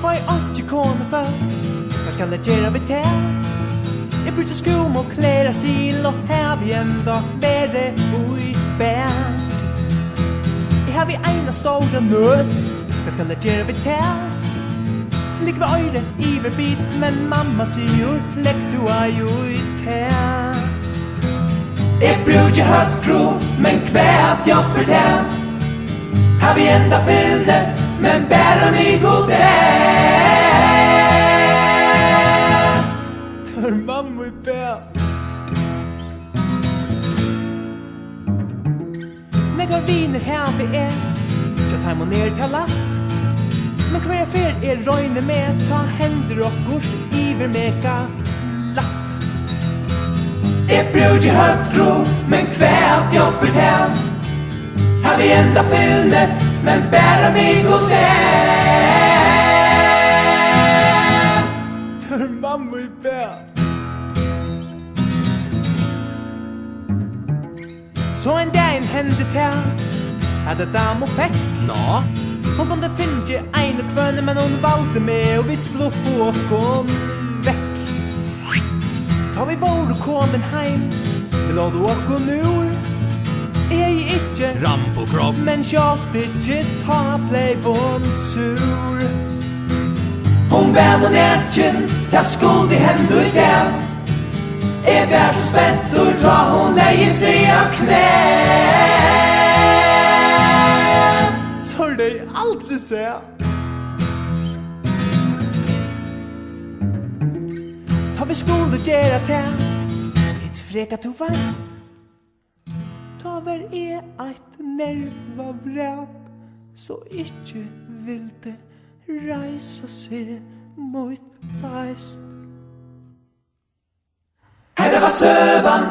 får jeg ikke kone først. Hva skal jeg gjøre ved det? Jeg bruker skum og klær og sil, og her vi enda bedre ui bær. Jeg har vi ena store nøs, hva skal jeg gjøre ved det? Flikk ved øyre i hver bit, men mamma sier, legg du er jo i te. Jeg bruker høytro, men kvært hjelper det. Har vi enda finnet, men bærer mig god det. Tør mamma i bær. Når går viner her vi så tar man ned til latt. Men hver fer røyne med, ta hender og gurs iver mega flatt. Jeg bruker høytro, men kvært hjelper det. Har vi enda finnet, men bærer mig god det. Tør mamma i bær. Så en dag en hände til, at det dam og fekk. Nå? Hon kunde finne en og kvønne, men hon valgte med, og vi slå på og kom vekk. Da vi var og kom en heim, vi lå du og gå nur. Jeg ikke Ram på kropp. men kjalt ikke ta blev hon sur. Hon var noen nætjen, der skulle hende i det. Jeg var så spent og ta hon leie seg av knæ. Så det aldri se. Ta vi skulle gjøre til, et freka to vast. Ta var eit nerva vræt, så ikkje vil det reisa seg mot beist. Henne var søvan,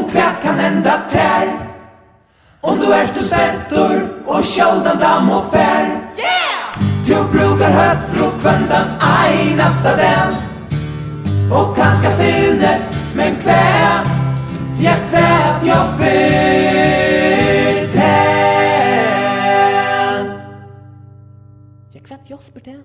kvært kan henda tær. Om du så spentor, og sjøldan dam og fær. Du brukar høytro kvandan einasta den. Og kanskje finnet, men kvært, ja kvært hjelper det. Ja kvært hjelper det.